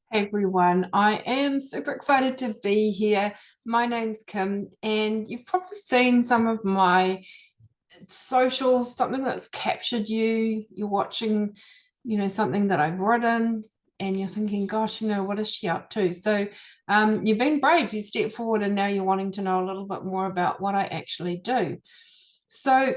Hey everyone, I am super excited to be here. My name's Kim, and you've probably seen some of my socials, something that's captured you. You're watching, something that I've written, and you're thinking, gosh, what is she up to? So, you've been brave, you stepped forward, and now you're wanting to know a little bit more about what I actually do. So,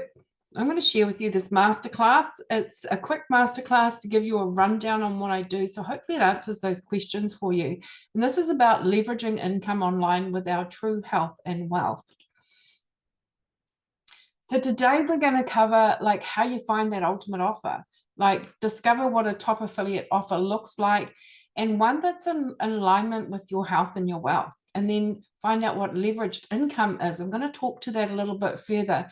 I'm going to share with you this masterclass. It's a quick masterclass to give you a rundown on what I do. So hopefully it answers those questions for you. And this is about leveraging income online with our true health and wealth. So today we're going to cover like how you find that ultimate offer, like discover what a top affiliate offer looks like, and one that's in alignment with your health and your wealth. And then find out what leveraged income is. I'm going to talk to that a little bit further.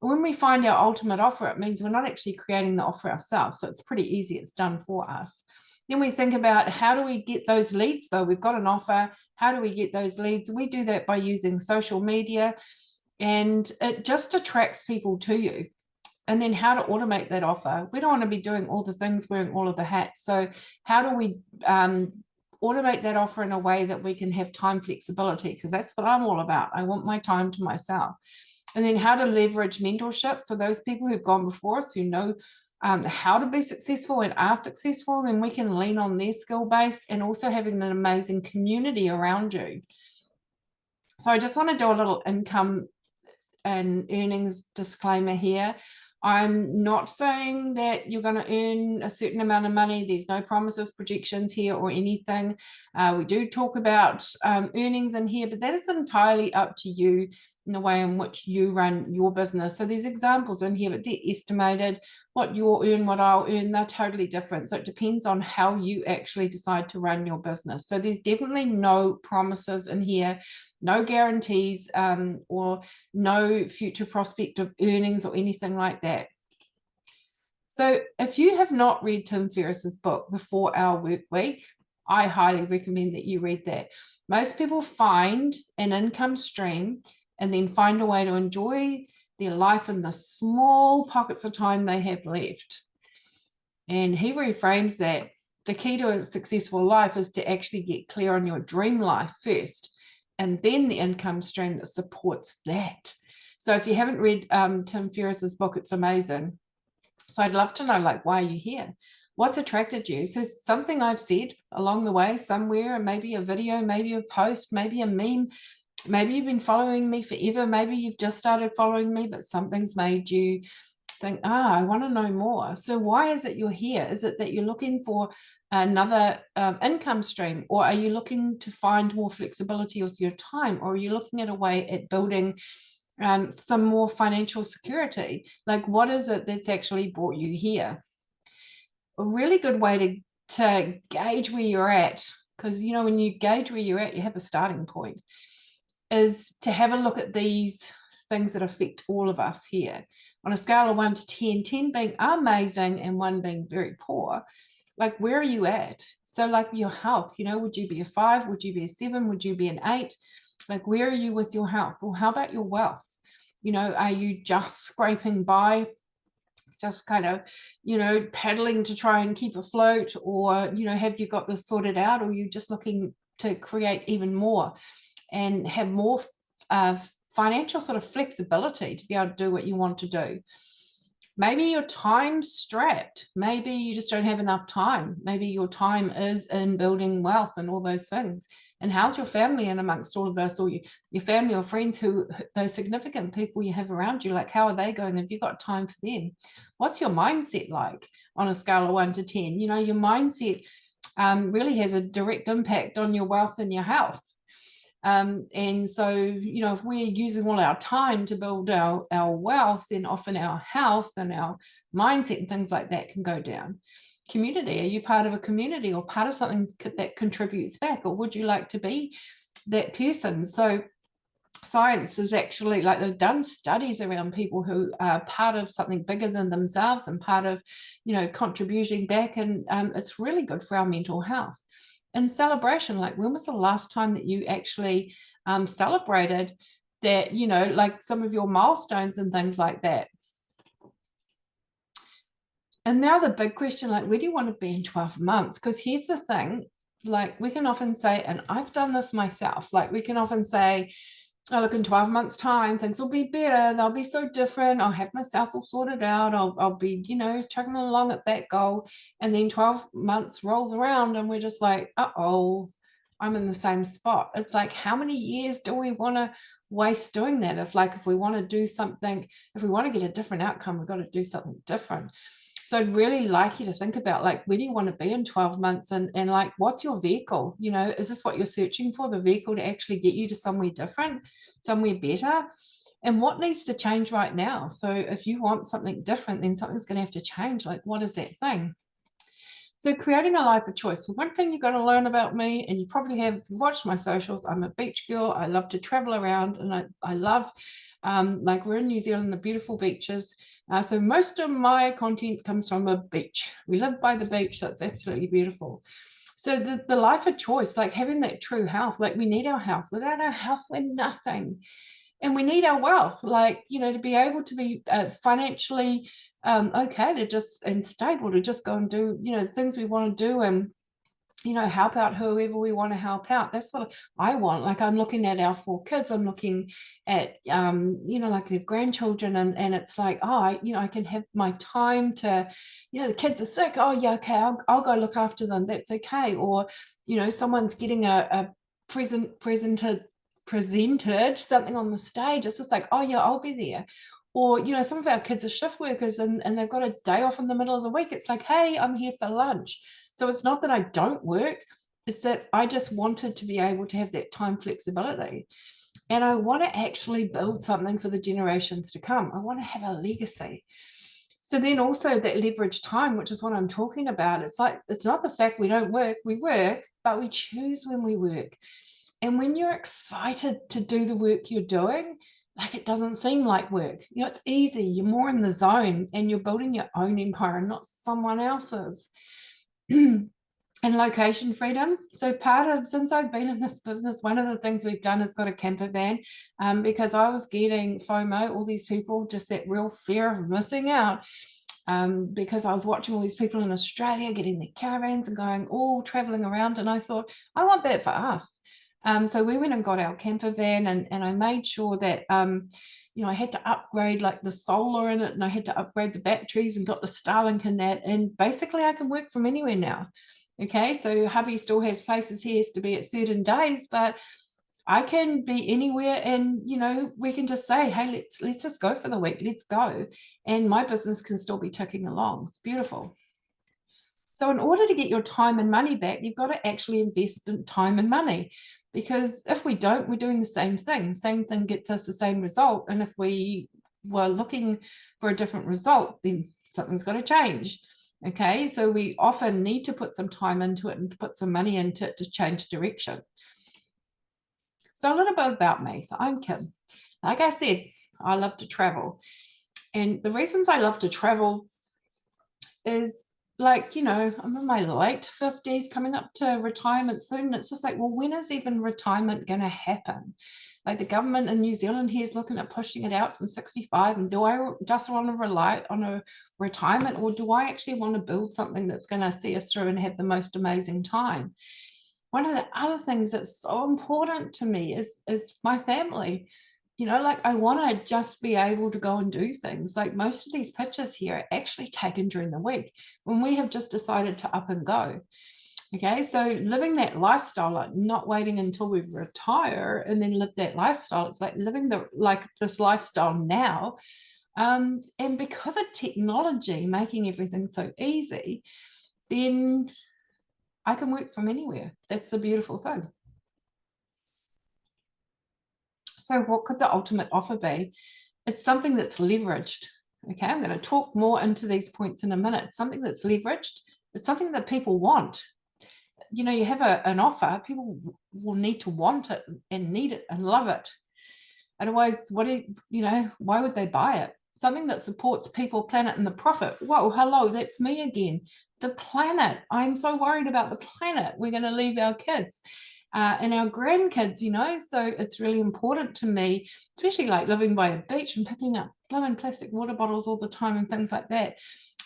When we find our ultimate offer, it means we're not actually creating the offer ourselves. So it's pretty easy. It's done for us. Then we think about how do we get those leads, though? We've got an offer. How do we get those leads? We do that by using social media, and it just attracts people to you. And then how to automate that offer. We don't want to be doing all the things, wearing all of the hats. So how do we automate that offer in a way that we can have time flexibility? Because that's what I'm all about. I want my time to myself. And then how to leverage mentorship. So those people who've gone before us, who know how to be successful and are successful, then we can lean on their skill base, and also having an amazing community around you. So I just want to do a little income and earnings disclaimer here. I'm not saying that you're going to earn a certain amount of money. There's no promises, projections here, or anything. We do talk about earnings in here, but that is entirely up to you in the way in which you run your business. So there's examples in here, but they're estimated. What you'll earn, what I'll earn, they're totally different. So it depends on how you actually decide to run your business. So there's definitely no promises in here, no guarantees, or no future prospect of earnings or anything like that. So if you have not read Tim Ferriss's book, The 4-Hour Work Week, I highly recommend that you read that. Most people find an income stream and then find a way to enjoy their life in the small pockets of time they have left. And he reframes that the key to a successful life is to actually get clear on your dream life first, and then the income stream that supports that. So if you haven't read Tim Ferriss's book, it's amazing. So I'd love to know, like, why are you here? What's attracted you? So something I've said along the way somewhere, maybe a video, maybe a post, maybe a meme, maybe you've been following me forever, maybe you've just started following me, but something's made you think, I want to know more. So why is it you're here? Is it that you're looking for another income stream, or are you looking to find more flexibility with your time, or are you looking at a way at building some more financial security? Like, what is it that's actually brought you here? A really good way to gauge where you're at, because when you gauge where you're at, you have a starting point, is to have a look at these things that affect all of us here on a scale of 1 to 10, 10 being amazing and 1 being very poor. Like, where are you at? So like your health, would you be a 5? Would you be a 7? Would you be an 8? Like, where are you with your health? Or how about your wealth? Are you just scraping by, just kind of, paddling to try and keep afloat? Or, have you got this sorted out? Or are you just looking to create even more and have more financial sort of flexibility to be able to do what you want to do? Maybe your time's strapped. Maybe you just don't have enough time. Maybe your time is in building wealth and all those things. And how's your family in amongst all of this, or your family or friends, those significant people you have around you, like, how are they going? Have you got time for them? What's your mindset like on a scale of 1 to 10? Your mindset really has a direct impact on your wealth and your health. And so, if we're using all our time to build our wealth, then often our health and our mindset and things like that can go down. Community, are you part of a community or part of something that contributes back? Or would you like to be that person? So science is actually, like, they've done studies around people who are part of something bigger than themselves and part of, contributing back. And it's really good for our mental health. And celebration, like, when was the last time that you actually celebrated that, like some of your milestones and things like that? And now the big question, like, where do you want to be in 12 months? Because here's the thing, like we can often say, and I've done this myself, like we can often say, oh, look, in 12 months' time, things will be better. They'll be so different. I'll have myself all sorted out. I'll be, chugging along at that goal. And then 12 months rolls around and we're just like, uh-oh, I'm in the same spot. It's like, how many years do we want to waste doing that? If we want to do something, if we want to get a different outcome, we've got to do something different. So I'd really like you to think about, like, where do you want to be in 12 months, and like, what's your vehicle? Is this what you're searching for, the vehicle to actually get you to somewhere different, somewhere better? And what needs to change right now? So if you want something different, then something's going to have to change. Like, what is that thing? So creating a life of choice. So one thing you've got to learn about me, and you probably have watched my socials, I'm a beach girl. I love to travel around, and I love, like, we're in New Zealand, the beautiful beaches. So most of my content comes from a beach. We live by the beach, so it's absolutely beautiful. So the life of choice, like having that true health, like we need our health. Without our health, we're nothing. And we need our wealth, like, to be able to be financially okay, to just, and stable, to just go and do, things we want to do, and help out whoever we want to help out. That's what I want. Like, I'm looking at our 4 kids, I'm looking at like their grandchildren, and it's like, oh, I can have my time to, the kids are sick, oh yeah, okay, I'll go look after them, that's okay. Or someone's getting a presented something on the stage, it's just like, oh yeah, I'll be there. Or some of our kids are shift workers, and they've got a day off in the middle of the week, it's like, hey, I'm here for lunch. So it's not that I don't work, it's that I just wanted to be able to have that time flexibility. And I want to actually build something for the generations to come. I want to have a legacy. So then also that leverage time, which is what I'm talking about. It's like, it's not the fact we don't work, we work, but we choose when we work. And when you're excited to do the work you're doing, like, it doesn't seem like work. It's easy. You're more in the zone, and you're building your own empire, not someone else's. And location freedom. So since I've been in this business, one of the things we've done is got a camper van, because I was getting FOMO, all these people, just that real fear of missing out, because I was watching all these people in Australia getting their caravans and going all traveling around. And I thought, I want that for us. So we went and got our camper van, and I made sure that, I had to upgrade like the solar in it, and I had to upgrade the batteries, and got the Starlink in that. And basically I can work from anywhere now. Okay, so hubby still has places he has to be at certain days, but I can be anywhere, and we can just say, hey, let's just go for the week, let's go. And my business can still be ticking along. It's beautiful. So in order to get your time and money back, you've got to actually invest in time and money, because if we don't, we're doing the same thing. Same thing gets us the same result. And if we were looking for a different result, then something's got to change. Okay, so we often need to put some time into it and put some money into it to change direction. So a little bit about me. So I'm Kim. Like I said, I love to travel. And the reasons I love to travel is, like, I'm in my late 50s, coming up to retirement soon. It's just like, well, when is even retirement going to happen? Like, the government in New Zealand here is looking at pushing it out from 65. And do I just want to rely on a retirement, or do I actually want to build something that's going to see us through and have the most amazing time? One of the other things that's so important to me is my family. Like, I want to just be able to go and do things. Like, most of these pictures here are actually taken during the week when we have just decided to up and go. Okay, so living that lifestyle, like not waiting until we retire and then live that lifestyle. It's like living this lifestyle now. And because of technology making everything so easy, then I can work from anywhere. That's the beautiful thing. So what could the ultimate offer be? It's something that's leveraged. Okay, I'm going to talk more into these points in a minute. Something that's leveraged. It's something that people want. You have an offer, people will need to want it and need it and love it. Otherwise, why would they buy it? Something that supports people, planet, and the profit. Whoa, hello, that's me again. The planet. I'm so worried about the planet. We're going to leave our kids and our grandkids, so it's really important to me, especially like living by a beach and picking up blowing plastic water bottles all the time and things like that.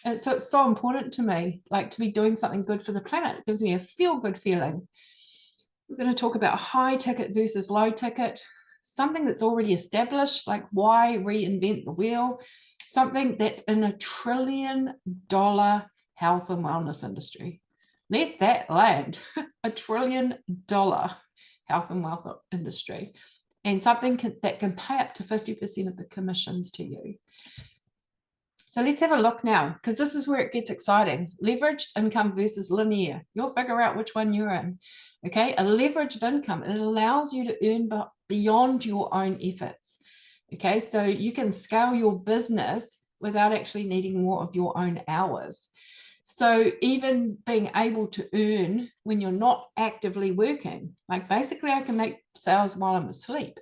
And so it's so important to me, like to be doing something good for the planet. It gives me a feel good feeling. We're going to talk about high ticket versus low ticket, something that's already established, like why reinvent the wheel, something that's in $1 trillion health and wellness industry. Let that land. $1 trillion health and wealth industry, and something that can pay up to 50% of the commissions to you. So let's have a look now, because this is where it gets exciting. Leveraged income versus linear. You'll figure out which one you're in. Okay, a leveraged income, it allows you to earn beyond your own efforts. Okay, so you can scale your business without actually needing more of your own hours. So even being able to earn when you're not actively working, like basically I can make sales while I'm asleep,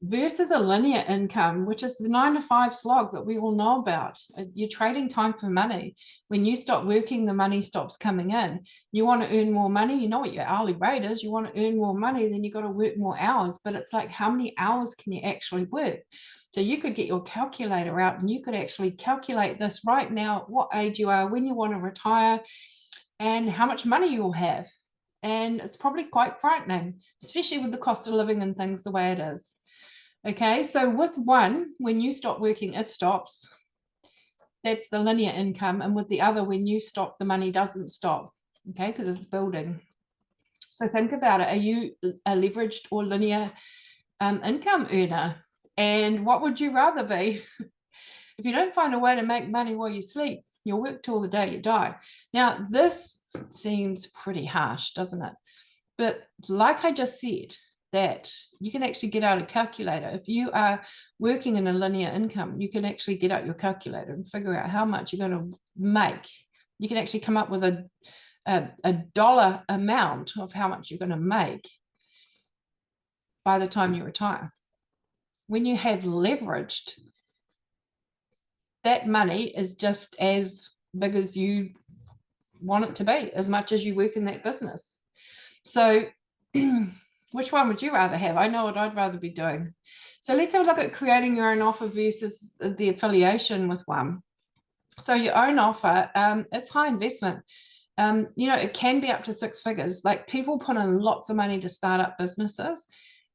versus a linear income, which is the 9 to 5 slog that we all know about. You're trading time for money. When you stop working, the money stops coming in. You want to earn more money. You know what your hourly rate is. You want to earn more money, then you got to work more hours. But it's like, how many hours can you actually work? So you could get your calculator out and you could actually calculate this right now, what age you are, when you want to retire, and how much money you'll have. And it's probably quite frightening, especially with the cost of living and things the way it is. Okay, so with one, when you stop working, it stops. That's the linear income. And with the other, when you stop, the money doesn't stop. Okay, because it's building. So think about it. Are you a leveraged or linear income earner? And what would you rather be? If you don't find a way to make money while you sleep, you'll work till the day you die. Now, this seems pretty harsh, doesn't it? But like I just said, that you can actually get out a calculator. If you are working in a linear income, you can actually get out your calculator and figure out how much you're going to make. You can actually come up with a dollar amount of how much you're going to make by the time you retire. When you have leveraged, that money is just as big as you want it to be, as much as you work in that business. So which one would you rather have? I know what I'd rather be doing. So let's have a look at creating your own offer versus the affiliation with one. So your own offer, it's high investment. It can be up to 6 figures. Like people put in lots of money to start up businesses,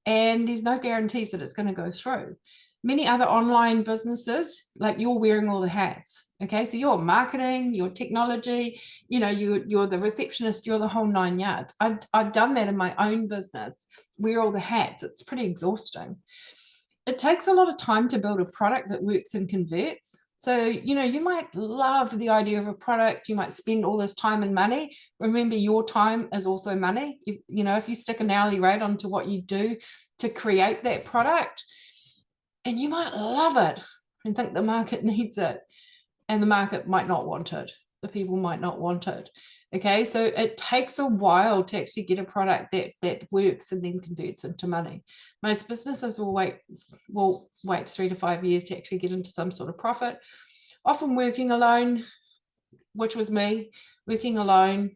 and there's no guarantees that it's going to go through. Many other online businesses, like you're wearing all the hats. Okay, so you're marketing, you're technology, you're the receptionist, you're the whole 9 yards. I've done that in my own business, wear all the hats. It's pretty exhausting. It takes a lot of time to build a product that works and converts. So, you might love the idea of a product. You might spend all this time and money. Remember, your time is also money. If you stick an hourly rate onto what you do to create that product, and you might love it and think the market needs it, and the market might not want it. The people might not want it. Okay, so it takes a while to actually get a product that works and then converts into money. Most businesses will wait 3 to 5 years to actually get into some sort of profit. Often working alone, which was me, working alone,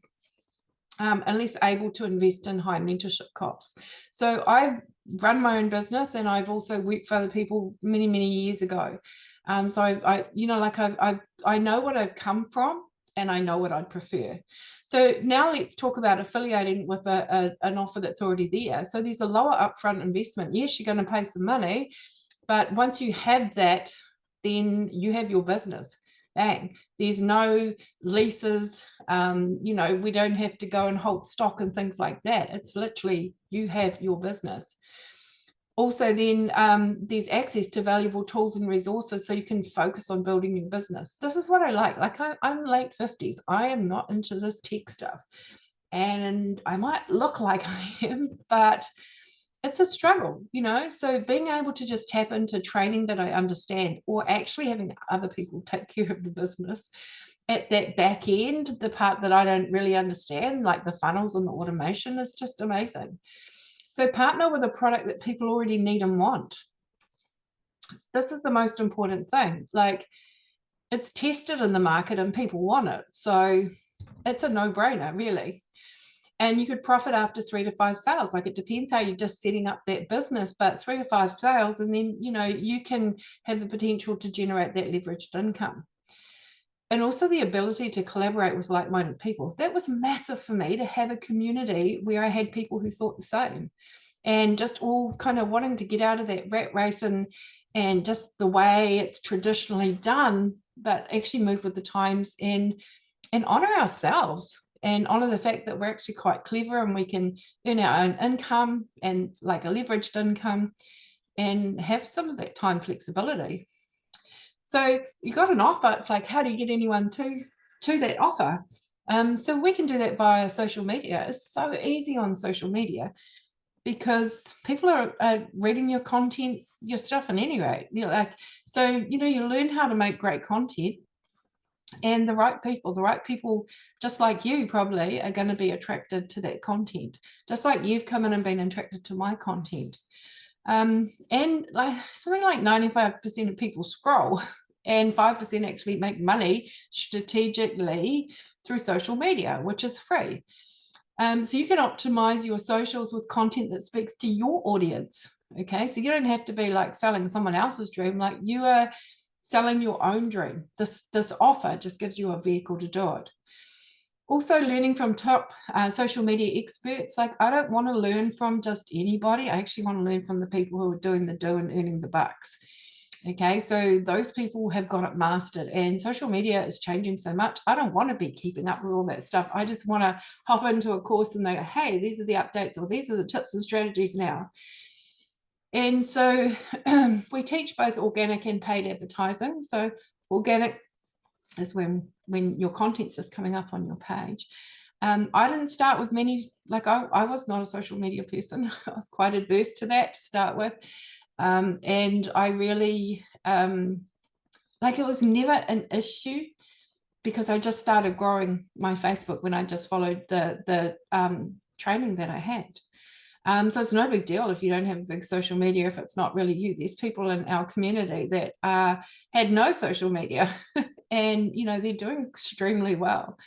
unless able to invest in high mentorship cops. So I've run my own business, and I've also worked for other people many, many years ago. So I know what I've come from, and I know what I'd prefer. So now let's talk about affiliating with an offer that's already there. So there's a lower upfront investment. Yes, you're going to pay some money, but once you have that, then you have your business. Bang. There's no leases. We don't have to go and hold stock and things like that. It's literally you have your business. Also, then there's access to valuable tools and resources, so you can focus on building your business. This is what I like. I'm late 50s. I am not into this tech stuff. And I might look like I am, but it's a struggle, so being able to just tap into training that I understand, or actually having other people take care of the business at that back end, the part that I don't really understand, like the funnels and the automation, is just amazing. So partner with a product that people already need and want. This is the most important thing. Like, it's tested in the market and people want it. So it's a no-brainer, really. And you could profit after 3 to 5 sales. Like, it depends how you're just setting up that business, but 3 to 5 sales, and then, you can have the potential to generate that leveraged income. and also the ability to collaborate with like-minded people. That was massive for me, to have a community where I had people who thought the same, and just all kind of wanting to get out of that rat race and just the way it's traditionally done, but actually move with the times and honor ourselves and honor the fact that we're actually quite clever and we can earn our own income, and like a leveraged income, and have some of that time flexibility. So you got an offer, it's like, how do you get anyone to that offer? So we can do that via social media. It's so easy on social media because people are reading your content, your stuff in any rate. Like, so, you learn how to make great content, and the right people just like you probably are going to be attracted to that content, just like you've come in and been attracted to my content. And like something like 95% of people scroll, and 5% actually make money strategically through social media, which is free. So you can optimize your socials with content that speaks to your audience. Okay, so you don't have to be like selling someone else's dream, like you are selling your own dream. This offer just gives you a vehicle to do it. Also, learning from top social media experts. Like, I don't want to learn from just anybody. I actually want to learn from the people who are doing the do and earning the bucks. Okay, so those people have got it mastered, and social media is changing so much. I don't want to be keeping up with all that stuff. I just want to hop into a course and they go, hey, these are the updates, or these are the tips and strategies now. And so we teach both organic and paid advertising. So organic is when your content's just coming up on your page. I didn't start with many, like I was not a social media person. I was quite adverse to that to start with. And I really, like, it was never an issue because I just started growing my Facebook when I just followed the training that I had. So it's no big deal if you don't have a big social media, if it's not really you. There's people in our community that had no social media and, they're doing extremely well.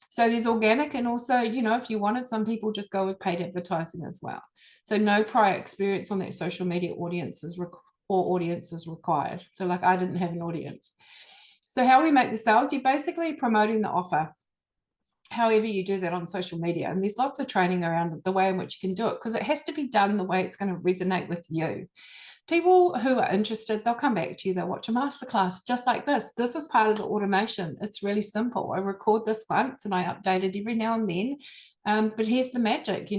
So there's organic, and also, if you wanted, some people just go with paid advertising as well. So no prior experience on that social media audience is required. So like, I didn't have an audience. So how we make the sales, you're basically promoting the offer. However you do that on social media, and there's lots of training around the way in which you can do it, because it has to be done the way it's going to resonate with you. People who are interested, they'll come back to you, they'll watch a masterclass just like this. This is part of the automation. It's really simple. I record this once and I update it every now and then. But here's the magic,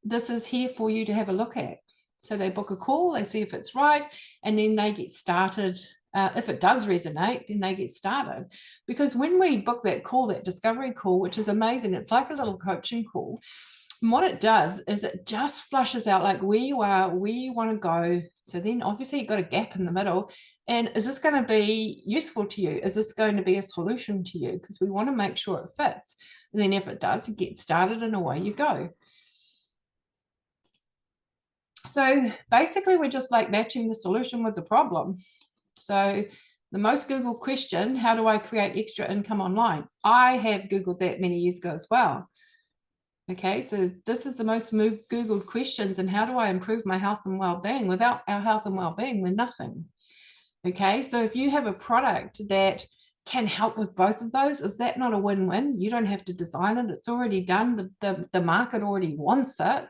this is here for you to have a look at. So they book a call, they see if it's right, and then they get started. If it does resonate, then they get started. Because when we book that call, that discovery call, which is amazing, it's like a little coaching call. And what it does is it just flushes out like where you are, where you want to go. So then obviously you've got a gap in the middle. And is this going to be useful to you? Is this going to be a solution to you? Because we want to make sure it fits. And then if it does, you get started and away you go. So basically, we're just like matching the solution with the problem. So the most Googled question, how do I create extra income online? I have Googled that many years ago as well. Okay, so this is the most Googled questions, and how do I improve my health and well-being? Without our health and well-being, we're nothing. Okay, so if you have a product that can help with both of those, is that not a win-win? You don't have to design it. It's already done. The market already wants it.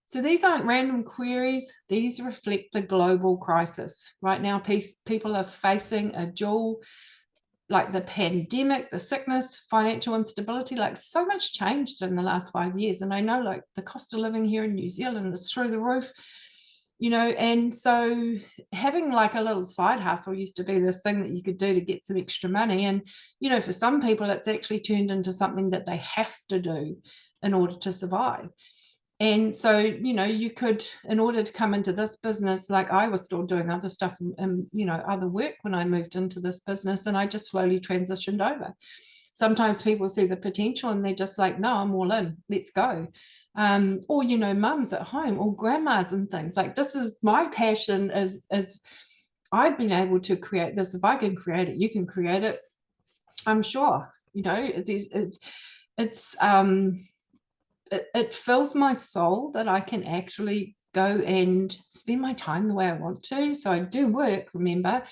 So these aren't random queries. These reflect the global crisis. Right now, people are facing a dual, like the pandemic, the sickness, financial instability, like so much changed in the last 5 years. And I know like the cost of living here in New Zealand is through the roof, and so having like a little side hustle used to be this thing that you could do to get some extra money. And, for some people, it's actually turned into something that they have to do in order to survive. And so, you could, in order to come into this business, like I was still doing other stuff and, other work when I moved into this business, and I just slowly transitioned over. Sometimes people see the potential and they're just like, no, I'm all in, let's go. Or, mums at home or grandmas and things like, this is my passion is I've been able to create this. If I can create it, you can create it. I'm sure, it fills my soul that I can actually go and spend my time the way I want to. So I do work, remember,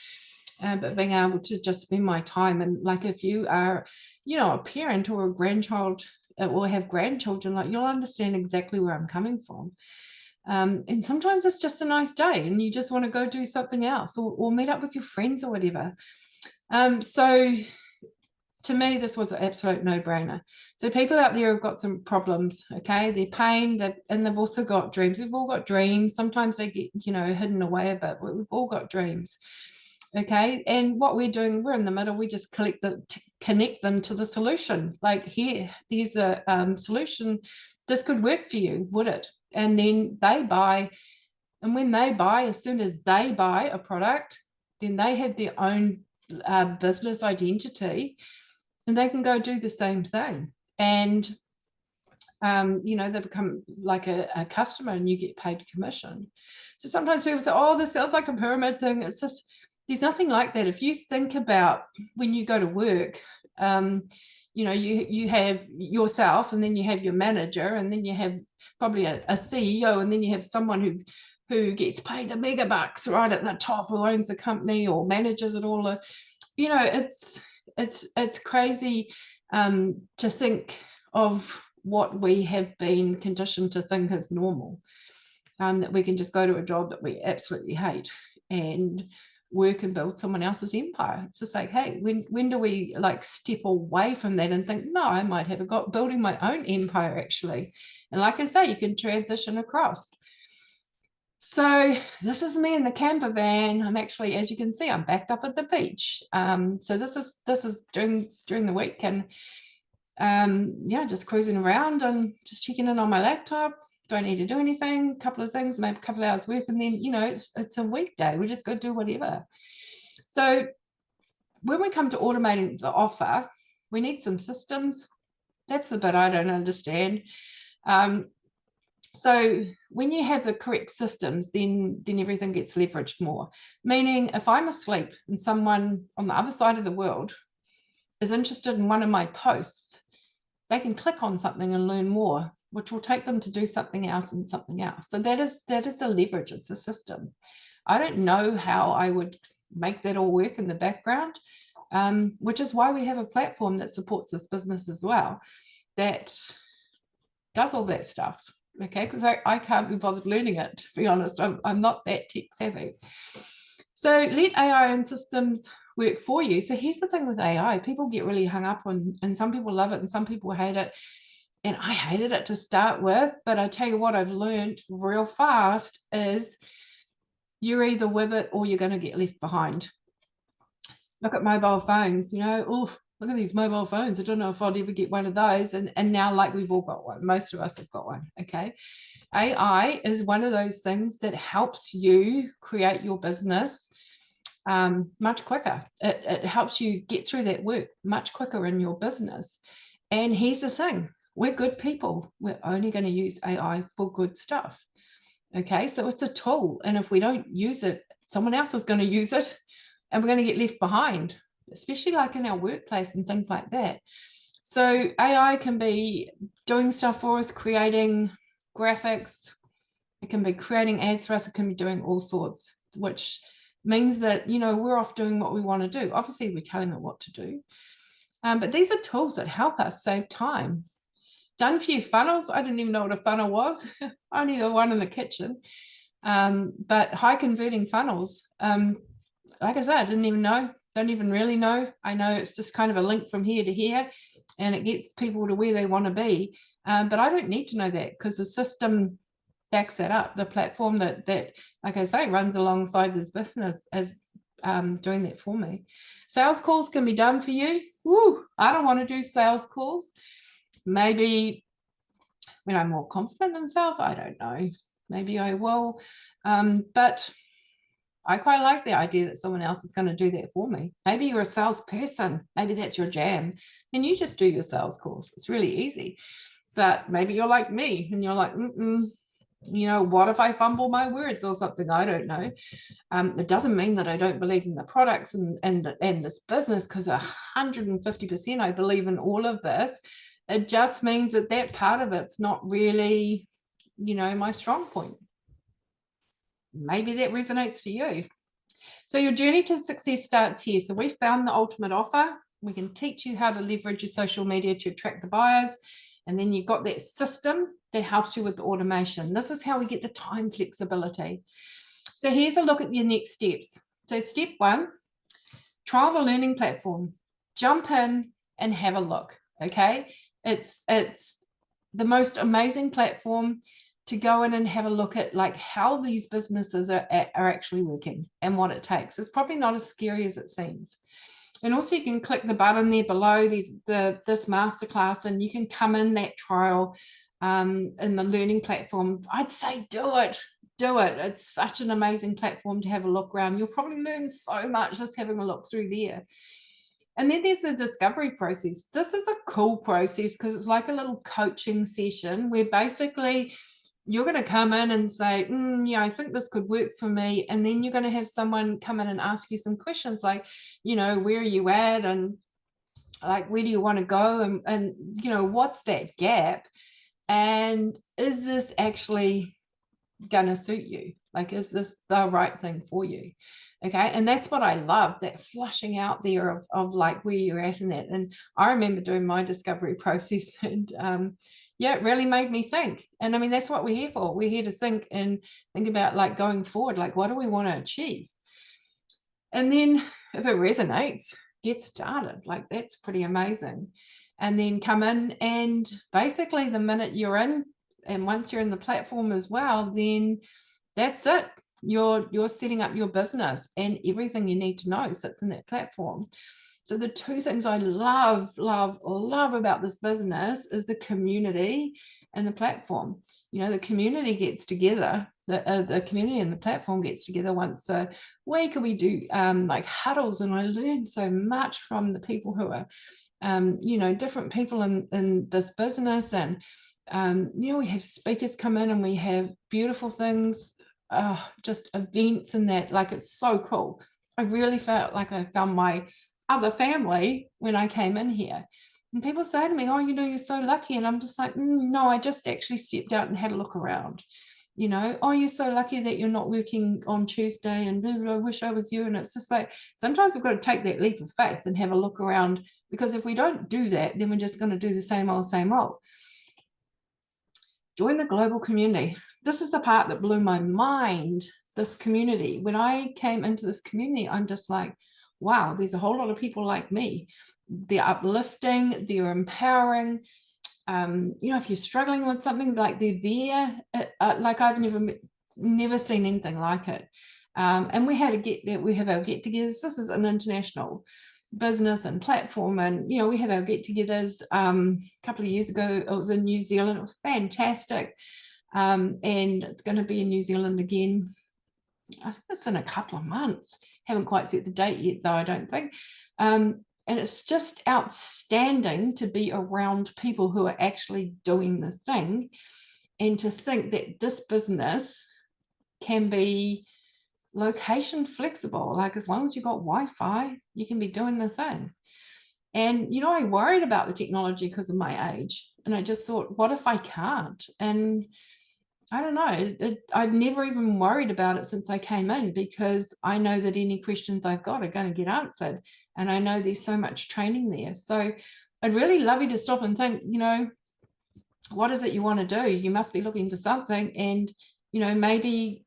but being able to just spend my time. And like, if you are, a parent or a grandchild, or have grandchildren, like, you'll understand exactly where I'm coming from. And sometimes it's just a nice day and you just want to go do something else, or meet up with your friends or whatever. So to me, this was an absolute no-brainer. So people out there have got some problems, okay? They're pain, and they've also got dreams. We've all got dreams. Sometimes they get, hidden away a bit, but we've all got dreams, okay? And what we're doing, we're in the middle. We just connect them to the solution. Like, here, there's a solution. This could work for you, would it? And then they buy. And when they buy, as soon as they buy a product, then they have their own business identity, and they can go do the same thing. And, they become like a customer, and you get paid commission. So sometimes people say, oh, this sounds like a pyramid thing. It's just, there's nothing like that. If you think about when you go to work, you have yourself, and then you have your manager, and then you have probably a CEO, and then you have someone who gets paid the mega bucks right at the top, who owns the company or manages it all. It's crazy to think of what we have been conditioned to think is normal, that we can just go to a job that we absolutely hate and work and build someone else's empire. It's just like, hey, when do we like step away from that and think, no, I might have got building my own empire actually. And like I say, you can transition across. So this is me in the camper van. I'm actually, as you can see, I'm backed up at the beach. So this is during the week, and just cruising around and just checking in on my laptop. Don't need to do anything. A couple of things, maybe a couple of hours work, and then it's a weekday. We just go do whatever. So when we come to automating the offer, we need some systems. That's the bit I don't understand. So when you have the correct systems, then everything gets leveraged more. Meaning, if I'm asleep and someone on the other side of the world is interested in one of my posts, they can click on something and learn more, which will take them to do something else and something else. So that is the leverage. It's the system. I don't know how I would make that all work in the background, which is why we have a platform that supports this business as well, that does all that stuff. Okay, because I can't be bothered learning it, to be honest. I'm not that tech savvy. So let AI and systems work for you. So here's the thing with AI. People get really hung up on, and some people love it and some people hate it. And I hated it to start with, but I tell you what, I've learned real fast is you're either with it or you're going to get left behind. Look at mobile phones, oh, look at these mobile phones. I don't know if I'll ever get one of those. And now, like, we've all got one. Most of us have got one. Okay. AI is one of those things that helps you create your business much quicker. It helps you get through that work much quicker in your business. And here's the thing. We're good people. We're only going to use AI for good stuff. Okay. So it's a tool. And if we don't use it, someone else is going to use it, and we're going to get left behind, especially like in our workplace and things like that. So AI can be doing stuff for us, creating graphics. It can be creating ads for us. It can be doing all sorts, which means that, we're off doing what we want to do. Obviously, we're telling it what to do. But these are tools that help us save time. Done a few funnels. I didn't even know what a funnel was. Only the one in the kitchen. But high converting funnels, like I said, I didn't even know, don't even really know. I know it's just kind of a link from here to here, and it gets people to where they want to be. But I don't need to know that, because the system backs that up. The platform that like I say, runs alongside this business as doing that for me. Sales calls can be done for you. Woo, I don't want to do sales calls. Maybe when I'm more confident in sales, I don't know. Maybe I will. But I quite like the idea that someone else is going to do that for me. Maybe you're a salesperson. Maybe that's your jam. Then you just do your sales calls. It's really easy. But maybe you're like me and you're like, what if I fumble my words or something? I don't know. It doesn't mean that I don't believe in the products and this business, because 150% I believe in all of this. It just means that part of it's not really, my strong point. Maybe that resonates for you. So your journey to success starts here. So we found the ultimate offer. We can teach you how to leverage your social media to attract the buyers. And then you've got that system that helps you with the automation. This is how we get the time flexibility. So here's a look at your next steps. So step 1, trial the learning platform. Jump in and have a look, okay? It's the most amazing platform to go in and have a look at like how these businesses are actually working and what it takes. It's probably not as scary as it seems. And also you can click the button there below this masterclass, and you can come in that trial in the learning platform. I'd say do it. It's such an amazing platform to have a look around. You'll probably learn so much just having a look through there. And then there's the discovery process. This is a cool process because it's like a little coaching session where basically you're going to come in and say, yeah, I think this could work for me. And then you're going to have someone come in and ask you some questions like, where are you at? And like, where do you want to go? And what's that gap? And is this actually going to suit you? Like, is this the right thing for you? Okay. And that's what I love, that flushing out there of like where you're at in that. And I remember doing my discovery process, and yeah, it really made me think. And I mean, that's what we're here for. We're here to think about like going forward, like what do we want to achieve? And then if it resonates, get started. Like that's pretty amazing. And then come in, and basically the minute you're in, and once you're in the platform as well, then that's it. You're setting up your business, and everything you need to know sits in that platform. So the two things I love about this business is the community and the platform. The community gets together, the community and the platform gets together once a week, and we do like huddles, and I learn so much from the people who are different people in this business. And we have speakers come in, and we have beautiful things, just events and that. Like, it's so cool. I really felt like I found my other family when I came in here. And people say to me, oh, you're so lucky. And I'm just like, no, I just actually stepped out and had a look around. Oh, you're so lucky that you're not working on Tuesday, and I wish I was you. And it's just like, sometimes we've got to take that leap of faith and have a look around, because if we don't do that, then we're just going to do the same old. Join the global community. This is the part that blew my mind. This community, when I came into this community, I'm just like, wow, there's a whole lot of people like me. They're uplifting, they're empowering. If you're struggling with something, like they're there. Like I've never seen anything like it. And we have our get-togethers. This is an international business and platform, and we have our get-togethers. A couple of years ago, it was in New Zealand. It was fantastic, and it's going to be in New Zealand again. I think it's in a couple of months. Haven't quite set the date yet, though, I don't think. And it's just outstanding to be around people who are actually doing the thing, and to think that this business can be location flexible. Like, as long as you've got Wi-Fi, you can be doing the thing. And I worried about the technology because of my age, and I just thought, what if I can't? And I don't know, I've never even worried about it since I came in, because I know that any questions I've got are going to get answered, and I know there's so much training there. So I'd really love you to stop and think, what is it you want to do? You must be looking for something, and maybe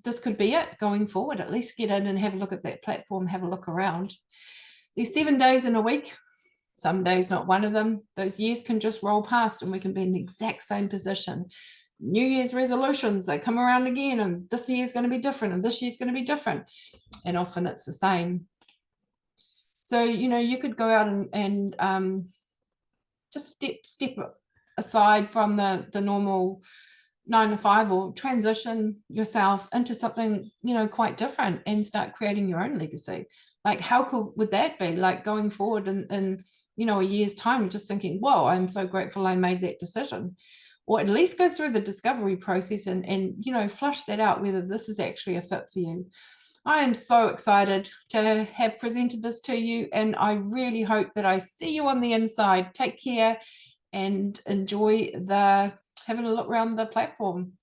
this could be it going forward. At least get in and have a look at that platform, have a look around. There's 7 days in a week. Some days not one of them. Those years can just roll past, and we can be in the exact same position. New Year's resolutions, they come around again, and this year's going to be different, and this year's going to be different, and often it's the same. So you could go out and just step aside from the normal 9 to 5, or transition yourself into something quite different, and start creating your own legacy. Like, how cool would that be? Like, going forward in a year's time, just thinking, whoa, I'm so grateful I made that decision. Or at least go through the discovery process and flush that out, whether this is actually a fit for you. I am so excited to have presented this to you, and I really hope that I see you on the inside. Take care and enjoy having a look around the platform.